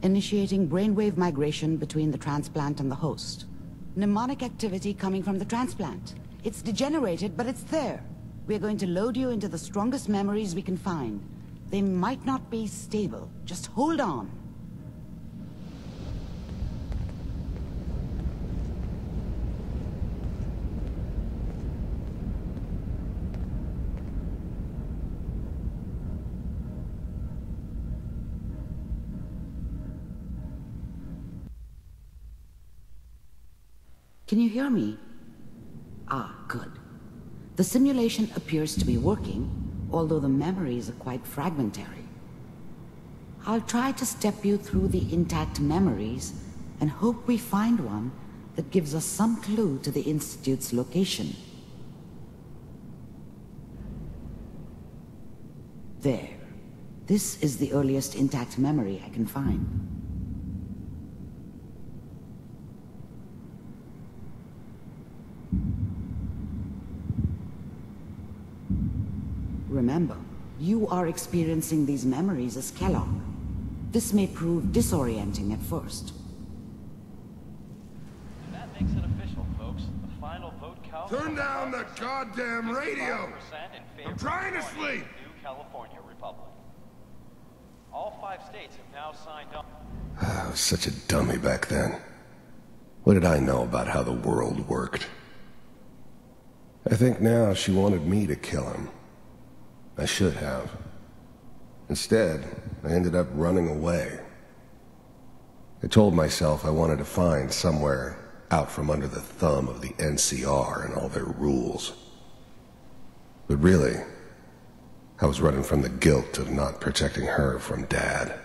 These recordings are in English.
initiating brainwave migration between the transplant and the host. Mnemonic activity coming from the transplant. It's degenerated, but it's there. We're going to load you into the strongest memories we can find. They might not be stable. Just hold on. Can you hear me? Ah, good. The simulation appears to be working, although the memories are quite fragmentary. I'll try to step you through the intact memories and hope we find one that gives us some clue to the Institute's location. There. This is the earliest intact memory I can find. Remember, you are experiencing these memories as Kellogg. This may prove disorienting at first. And that makes it official, folks. The final vote count. Turn down the goddamn radio! I'm trying to sleep! New California Republic. All 5 states have now signed on. I was such a dummy back then. What did I know about how the world worked? I think now she wanted me to kill him. I should have. Instead, I ended up running away. I told myself I wanted to find somewhere out from under the thumb of the NCR and all their rules. But really, I was running from the guilt of not protecting her from Dad.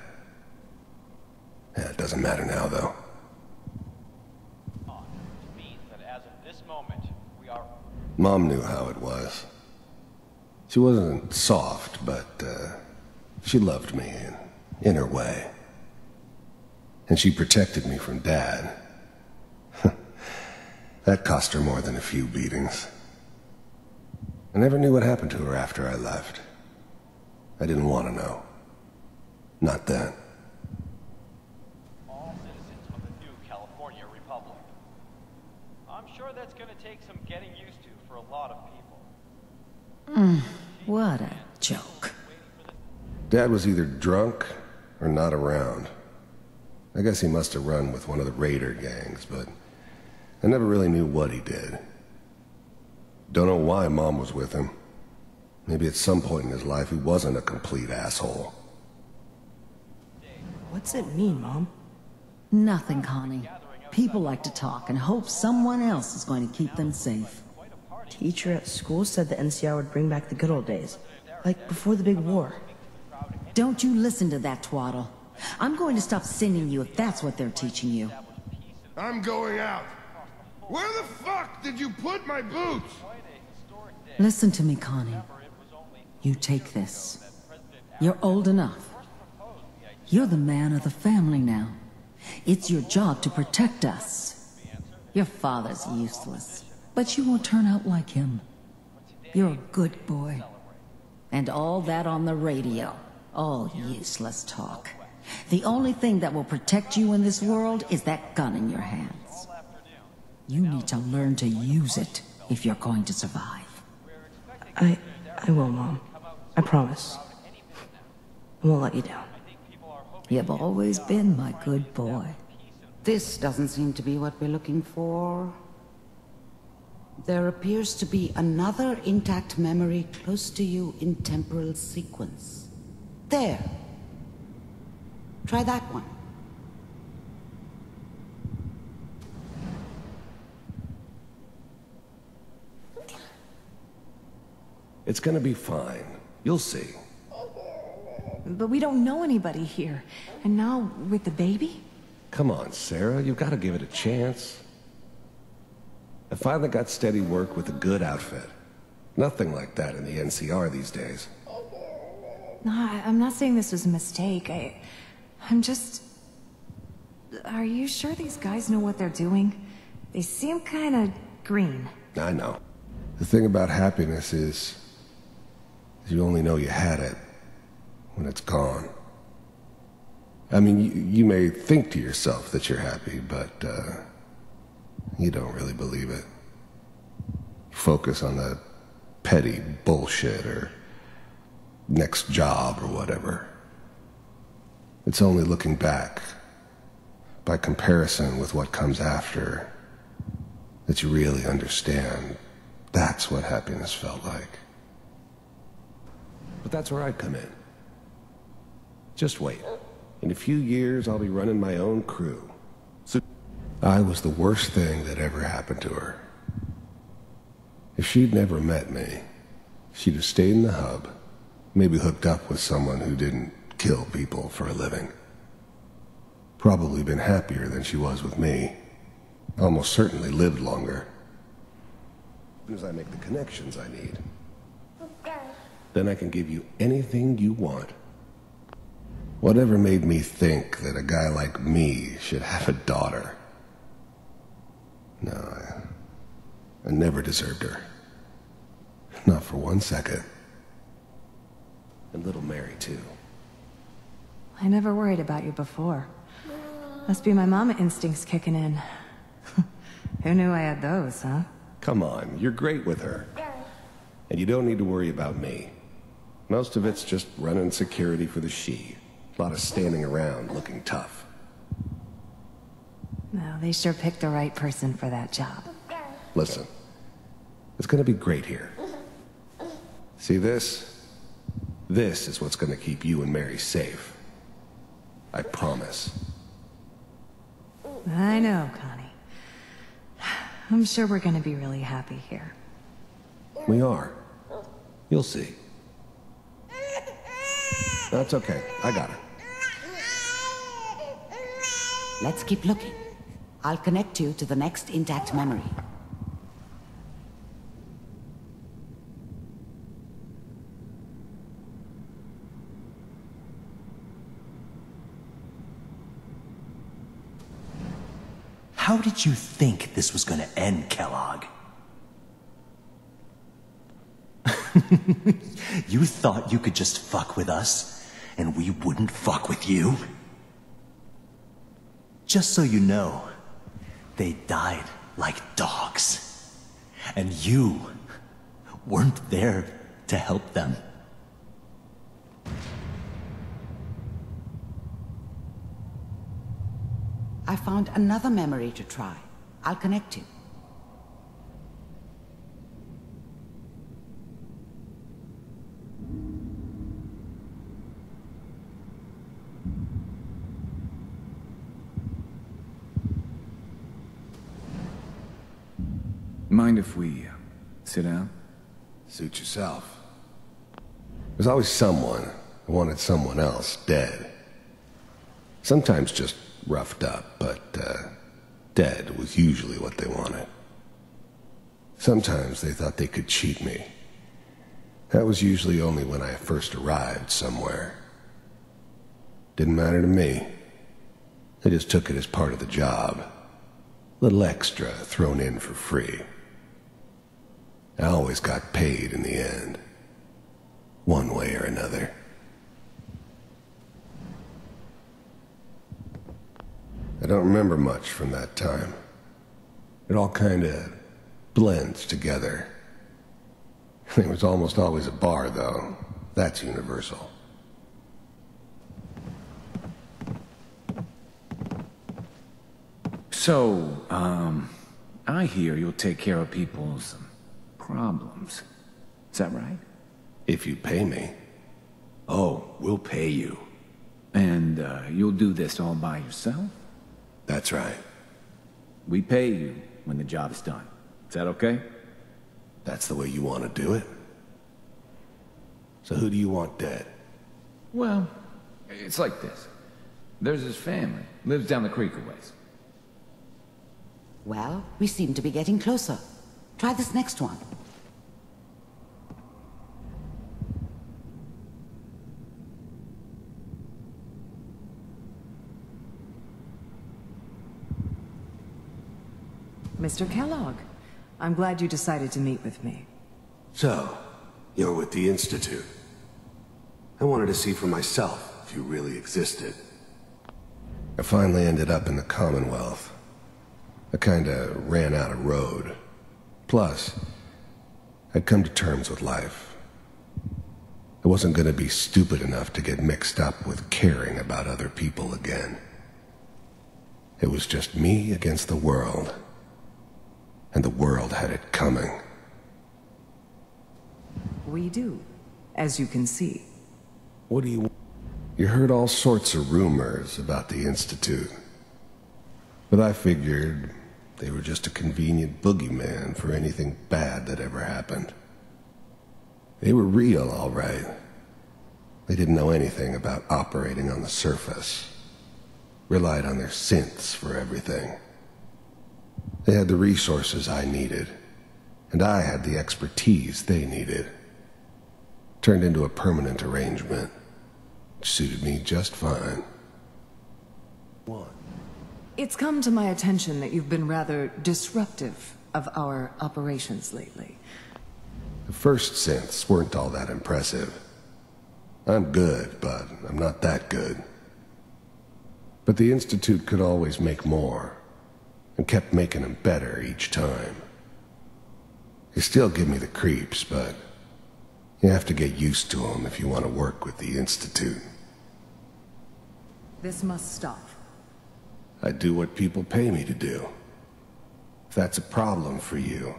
Yeah, it doesn't matter now, though. Means that as of this moment, we are... Mom knew how it was. She wasn't soft, but she loved me in her way. And she protected me from Dad. That cost her more than a few beatings. I never knew what happened to her after I left. I didn't want to know. Not then. All citizens of the new California Republic. I'm sure that's going to take some getting used to for a lot of people. What a joke. Dad was either drunk or not around. I guess he must have run with one of the raider gangs, but I never really knew what he did. Don't know why Mom was with him. Maybe at some point in his life he wasn't a complete asshole. What's it mean, Mom? Nothing, Connie. People like to talk and hope someone else is going to keep them safe. Teacher at school said the NCR would bring back the good old days. Like before the big war. Don't you listen to that twaddle. I'm going to stop sending you if that's what they're teaching you. I'm going out. Where the fuck did you put my boots? Listen to me, Connie. You take this. You're old enough. You're the man of the family now. It's your job to protect us. Your father's useless, but you won't turn out like him. You're a good boy. And all that on the radio. All useless talk. The only thing that will protect you in this world is that gun in your hands. You need to learn to use it if you're going to survive. I will, Mom. I promise. I won't let you down. You've always been my good boy. This doesn't seem to be what we're looking for. There appears to be another intact memory close to you in temporal sequence. There. Try that one. It's gonna be fine. You'll see. But we don't know anybody here. And now, with the baby? Come on, Sarah. You've got to give it a chance. I finally got steady work with a good outfit. Nothing like that in the NCR these days. No, I'm not saying this was a mistake. I'm just... Are you sure these guys know what they're doing? They seem kind of green. I know. The thing about happiness is you only know you had it when it's gone. I mean, you may think to yourself that you're happy, but, you don't really believe it. Focus on that petty bullshit or next job or whatever. It's only looking back, by comparison with what comes after, that you really understand that's what happiness felt like. But that's where I come in. Just wait. In a few years, I'll be running my own crew. So I was the worst thing that ever happened to her. If she'd never met me, she'd have stayed in the hub, maybe hooked up with someone who didn't kill people for a living. Probably been happier than she was with me. Almost certainly lived longer. As soon as I make the connections I need, then I can give you anything you want. Whatever made me think that a guy like me should have a daughter? No, I never deserved her. Not for 1 second. And little Mary, too. I never worried about you before. Must be my mama instincts kicking in. Who knew I had those, huh? Come on, you're great with her. And you don't need to worry about me. Most of it's just running security for the she. A lot of standing around looking tough. No, they sure picked the right person for that job. Listen, it's gonna be great here. See this? This is what's gonna keep you and Mary safe. I promise. I know, Connie. I'm sure we're gonna be really happy here. We are. You'll see. That's okay. I got her. Let's keep looking. I'll connect you to the next intact memory. How did you think this was gonna end, Kellogg? You thought you could just fuck with us, and we wouldn't fuck with you? Just so you know, they died like dogs. And you weren't there to help them. I found another memory to try. I'll connect you. Mind if we sit down? Suit yourself. There's always someone who wanted someone else dead. Sometimes just roughed up, but dead was usually what they wanted. Sometimes they thought they could cheat me. That was usually only when I first arrived somewhere. Didn't matter to me. They just took it as part of the job. A little extra thrown in for free. I always got paid in the end. One way or another. I don't remember much from that time. It all kinda blends together. There was almost always a bar, though. That's universal. So, I hear you'll take care of people's problems. Is that right? If you pay me. Oh, we'll pay you. And, you'll do this all by yourself? That's right. We pay you when the job is done. Is that okay? That's the way you want to do it? So who do you want dead? Well, it's like this. There's his family. Lives down the creek a ways. Well, we seem to be getting closer. Try this next one. Mr. Kellogg, I'm glad you decided to meet with me. So, you're with the Institute. I wanted to see for myself if you really existed. I finally ended up in the Commonwealth. I kinda ran out of road. Plus, I'd come to terms with life. I wasn't gonna be stupid enough to get mixed up with caring about other people again. It was just me against the world. And the world had it coming. We do, as you can see. What do you... You heard all sorts of rumors about the Institute. But I figured they were just a convenient boogeyman for anything bad that ever happened. They were real, all right. They didn't know anything about operating on the surface. Relied on their synths for everything. They had the resources I needed, and I had the expertise they needed. Turned into a permanent arrangement, which suited me just fine. It's come to my attention that you've been rather disruptive of our operations lately. The first synths weren't all that impressive. I'm good, but I'm not that good. But the Institute could always make more, and kept making them better each time. They still give me the creeps, but you have to get used to them if you want to work with the Institute. This must stop. I do what people pay me to do. If that's a problem for you,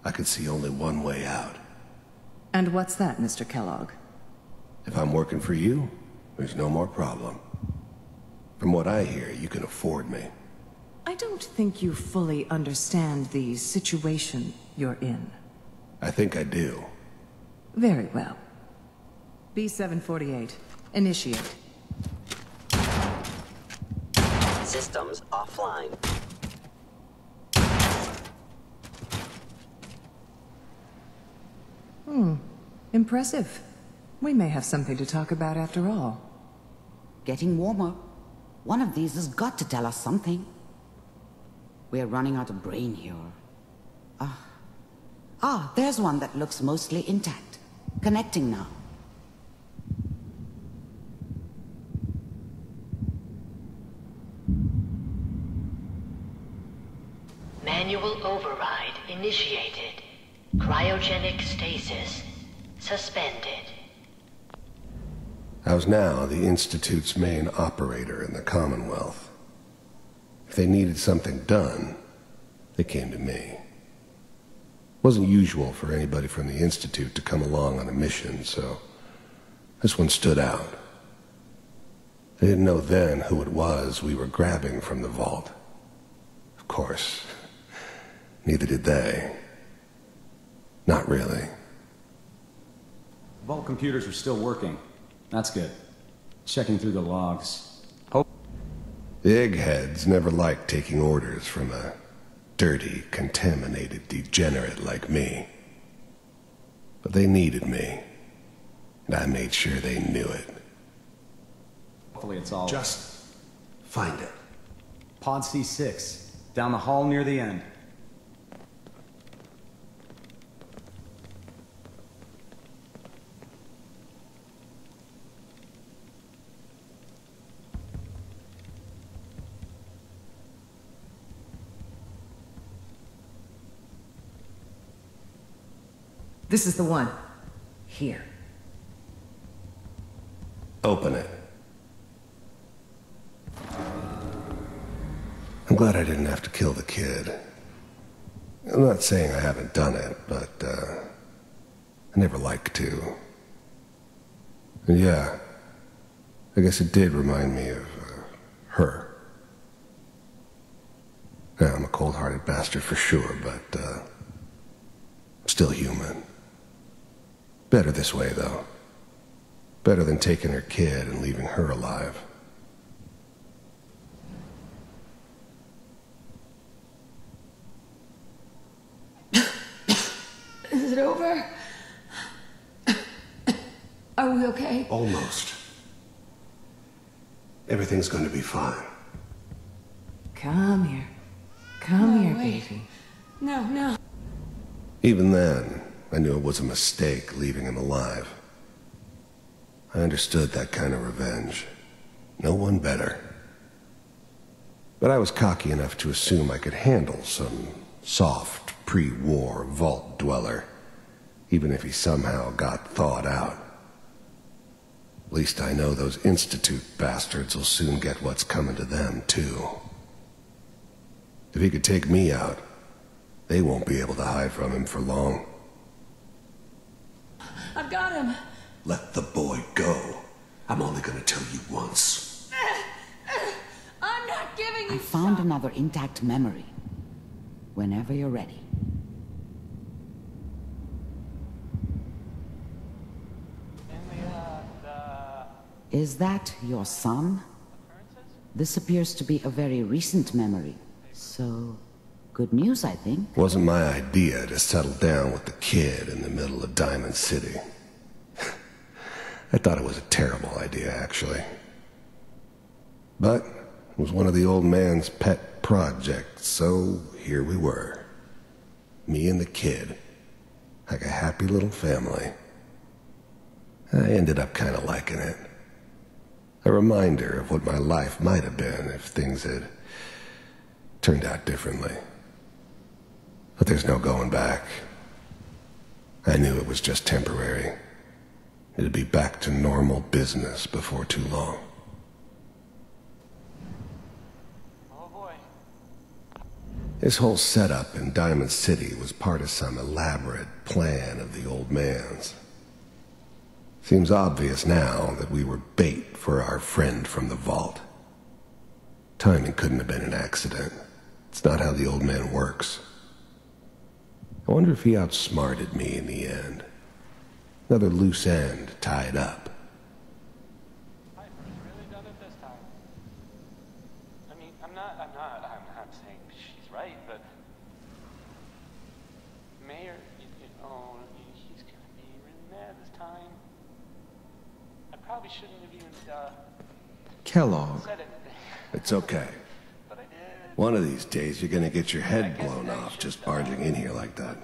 I could see only one way out. And what's that, Mr. Kellogg? If I'm working for you, there's no more problem. From what I hear, you can afford me. I don't think you fully understand the situation you're in. I think I do. Very well. B-748, initiate. Systems offline. Impressive. We may have something to talk about after all. Getting warmer. One of these has got to tell us something. We're running out of brain here. There's one that looks mostly intact. Connecting now. Manual override initiated. Cryogenic stasis suspended. I was now the Institute's main operator in the Commonwealth. If they needed something done, they came to me. It wasn't usual for anybody from the Institute to come along on a mission, so this one stood out. I didn't know then who it was we were grabbing from the vault. Of course, neither did they. Not really. Vault computers are still working. That's good. Checking through the logs. The eggheads never liked taking orders from a dirty, contaminated degenerate like me. But they needed me, and I made sure they knew it. Hopefully it's all... Just find it. Pod C6, down the hall near the end. This is the one. Here. Open it. I'm glad I didn't have to kill the kid. I'm not saying I haven't done it, but, I never liked to. And yeah, I guess it did remind me of, her. Now, I'm a cold-hearted bastard for sure, but, I'm still human. Better this way, though. Better than taking her kid and leaving her alive. Is it over? Are we okay? Almost. Everything's going to be fine. Come here. Come No, here, wait. baby. No. Even then, I knew it was a mistake leaving him alive. I understood that kind of revenge. No one better. But I was cocky enough to assume I could handle some soft, pre-war vault dweller, even if he somehow got thawed out. At least I know those Institute bastards will soon get what's coming to them, too. If he could take me out, they won't be able to hide from him for long. I've got him. Let the boy go. I'm only gonna tell you once. I'm not giving you. I found another intact memory. Whenever you're ready. Is that your son? This appears to be a very recent memory. So, good news, I think. Wasn't my idea to settle down with the kid in the middle of Diamond City. I thought it was a terrible idea, actually. But it was one of the old man's pet projects, so here we were. Me and the kid. Like a happy little family. I ended up kind of liking it. A reminder of what my life might have been if things had turned out differently. But there's no going back. I knew it was just temporary. It'd be back to normal business before too long. Oh boy. This whole setup in Diamond City was part of some elaborate plan of the old man's. Seems obvious now that we were bait for our friend from the vault. Timing couldn't have been an accident. It's not how the old man works. I wonder if he outsmarted me in the end. Another loose end tied up. Piper's really done it this time. I mean, I'm not saying she's right, but Mayor, he's gonna be really mad this time. I probably shouldn't have even Kellogg. said anything. It's okay. But I did. One of these days you're gonna get your head blown off just barging in here like that.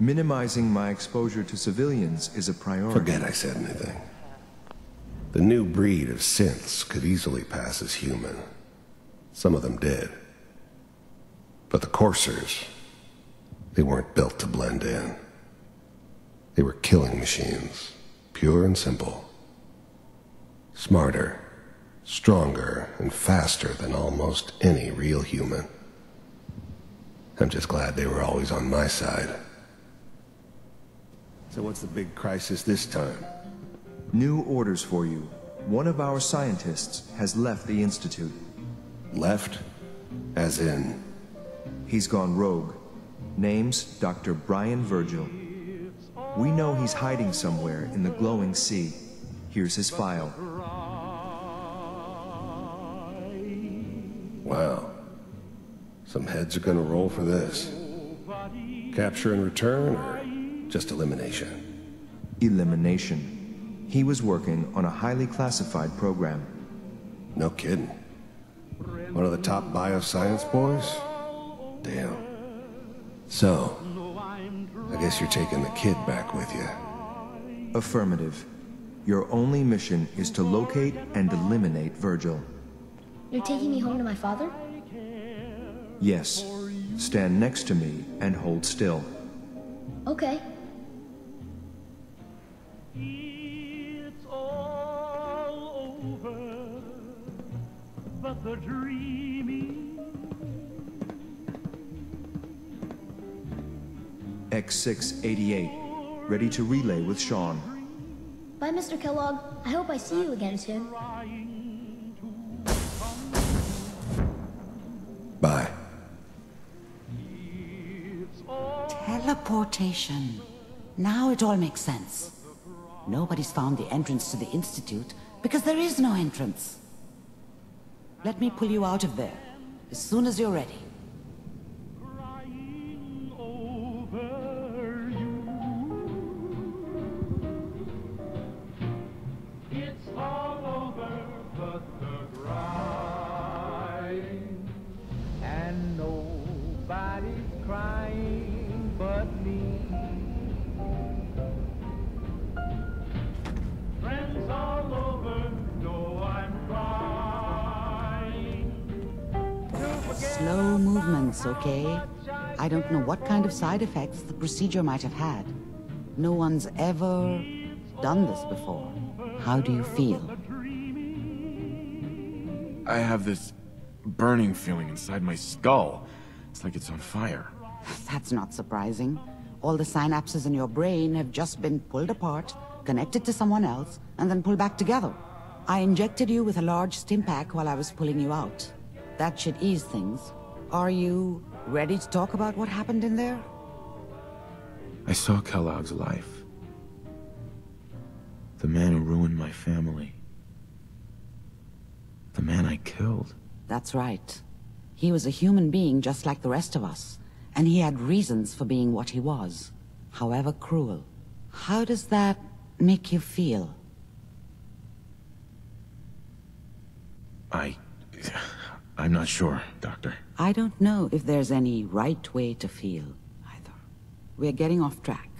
Minimizing my exposure to civilians is a priority. Forget I said anything. The new breed of synths could easily pass as human. Some of them did. But the coursers, they weren't built to blend in. They were killing machines, pure and simple. Smarter, stronger, and faster than almost any real human. I'm just glad they were always on my side. So what's the big crisis this time? New orders for you. One of our scientists has left the Institute. Left? As in? He's gone rogue. Name's Dr. Brian Virgil. We know he's hiding somewhere in the glowing sea. Here's his file. Wow. Some heads are gonna roll for this. Capture and return, or just elimination? Elimination. He was working on a highly classified program. No kidding. One of the top bioscience boys? Damn. So, I guess you're taking the kid back with you. Affirmative. Your only mission is to locate and eliminate Virgil. You're taking me home to my father? Yes. Stand next to me and hold still. Okay. It's all over, but the dreaming. X688. Ready to relay with Sean. Bye, Mr. Kellogg. I hope I see you again soon. Bye. Teleportation. Now it all makes sense. Nobody's found the entrance to the Institute because there is no entrance. Let me pull you out of there as soon as you're ready. It's all over, but the crying, and nobody's crying but me. Friends all over know I'm crying. once, okay? I don't know what kind of side effects the procedure might have had. No one's ever done this before. How do you feel? I have this burning feeling inside my skull. It's like it's on fire. That's not surprising. All the synapses in your brain have just been pulled apart, connected to someone else, and then pulled back together. I injected you with a large stim pack while I was pulling you out. That should ease things. Are you ready to talk about what happened in there? I saw Kellogg's life. The man who ruined my family. The man I killed. That's right. He was a human being just like the rest of us, and he had reasons for being what he was, however cruel. How does that make you feel? I'm not sure, Doctor. I don't know if there's any right way to feel, either. We're getting off track.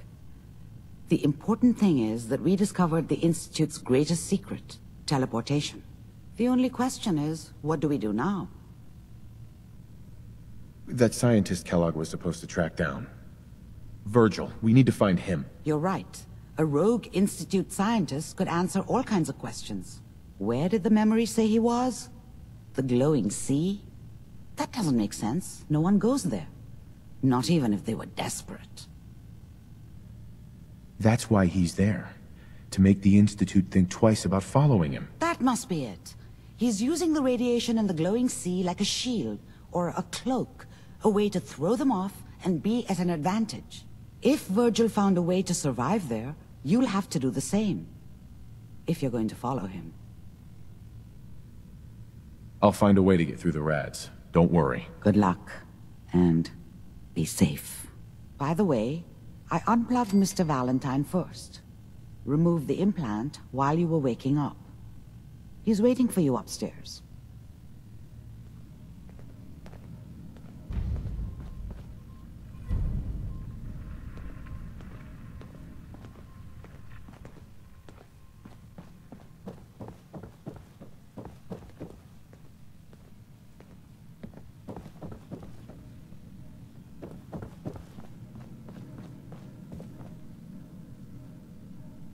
The important thing is that we discovered the Institute's greatest secret, teleportation. The only question is, what do we do now? That scientist Kellogg was supposed to track down. Virgil, we need to find him. You're right. A rogue Institute scientist could answer all kinds of questions. Where did the memory say he was? The glowing sea? That doesn't make sense. No one goes there. Not even if they were desperate. That's why he's there. To make the Institute think twice about following him. That must be it. He's using the radiation in the glowing sea like a shield, or a cloak, a way to throw them off and be at an advantage. If Virgil found a way to survive there, you'll have to do the same. If you're going to follow him. I'll find a way to get through the rads. Don't worry. Good luck. And be safe. By the way, I unplugged Mr. Valentine first. Removed the implant while you were waking up. He's waiting for you upstairs.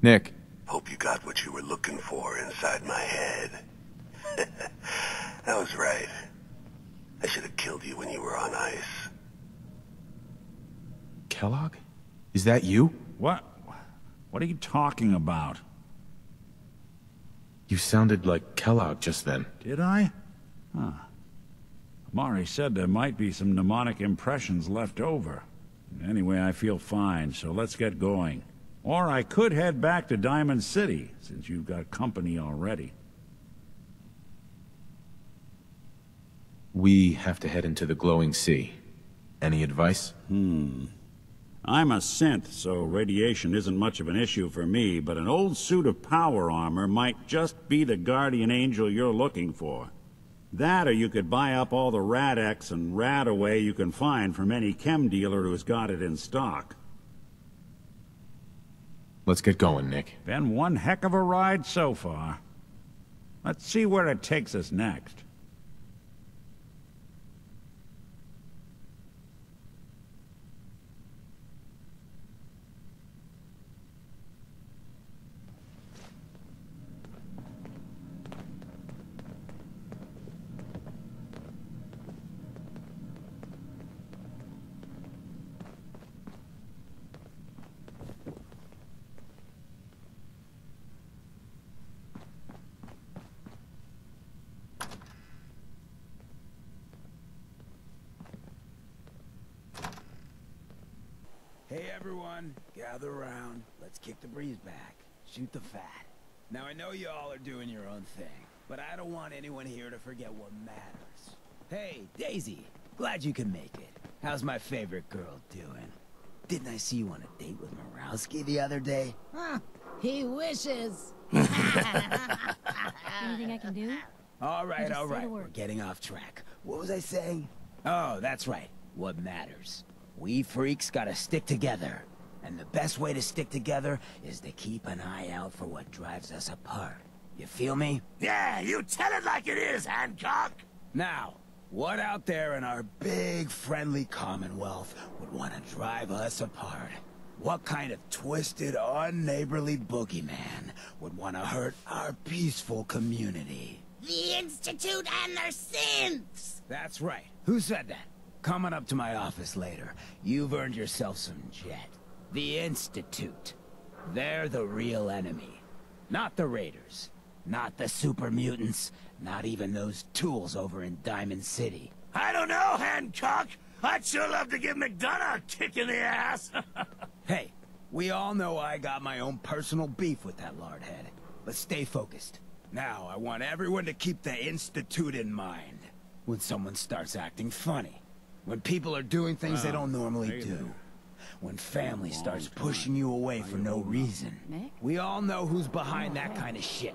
Nick. Hope you got what you were looking for inside my head. I was right. I should have killed you when you were on ice. Kellogg? Is that you? What? What are you talking about? You sounded like Kellogg just then. Did I? Huh. Mari said there might be some mnemonic impressions left over. Anyway, I feel fine, so let's get going. Or I could head back to Diamond City, since you've got company already. We have to head into the glowing sea. Any advice? I'm a synth, so radiation isn't much of an issue for me, but an old suit of power armor might just be the guardian angel you're looking for. That, or you could buy up all the Rad-X and Rad-Away you can find from any chem dealer who's got it in stock. Let's get going, Nick. Been one heck of a ride so far. Let's see where it takes us next. Hey everyone, gather around. Let's kick the breeze back. Shoot the fat. Now I know you all are doing your own thing, but I don't want anyone here to forget what matters. Hey, Daisy, glad you can make it. How's my favorite girl doing? Didn't I see you on a date with Morowski the other day? Huh, he wishes. Anything I can do? All right, we're getting off track. What was I saying? Oh, that's right. What matters. We freaks gotta stick together. And the best way to stick together is to keep an eye out for what drives us apart. You feel me? Yeah, you tell it like it is, Hancock. Now, What out there in our big, friendly Commonwealth would want to drive us apart? What kind of twisted, unneighborly boogeyman would want to hurt our peaceful community? The Institute and their synths! That's right. Who said that? Coming up to my office later. You've earned yourself some jet. The Institute. They're the real enemy. Not the Raiders. Not the super mutants. Not even those tools over in Diamond City. I don't know, Hancock. I'd sure love to give McDonough a kick in the ass. Hey, we all know I got my own personal beef with that lardhead. But stay focused. Now, I want everyone to keep the Institute in mind. When someone starts acting funny. When people are doing things they don't normally do. When family starts pushing you away for no reason. We all know who's behind that kind of shit.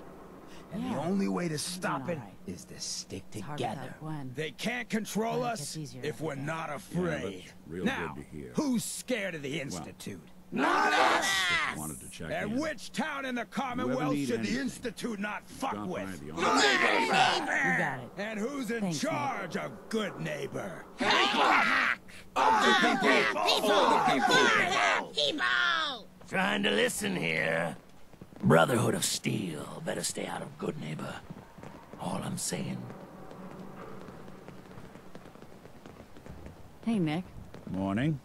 And the only way to stop it is to stick together. They can't control us if we're not afraid. Now, who's scared of the Institute? Not us! Wanted to check And in. which town in the Commonwealth need should the anything, Institute not fuck stop with? by the Good office. neighbor! You got it. And who's in Thanks, charge of good neighbor? Trying to listen here. Brotherhood of Steel. Better stay out of Good Neighbor. All I'm saying. Hey, Nick. Morning.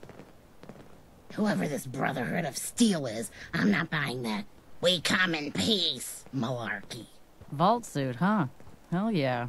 Whoever this Brotherhood of Steel is, I'm not buying that. We come in peace, malarkey. Vault suit, huh? Hell yeah.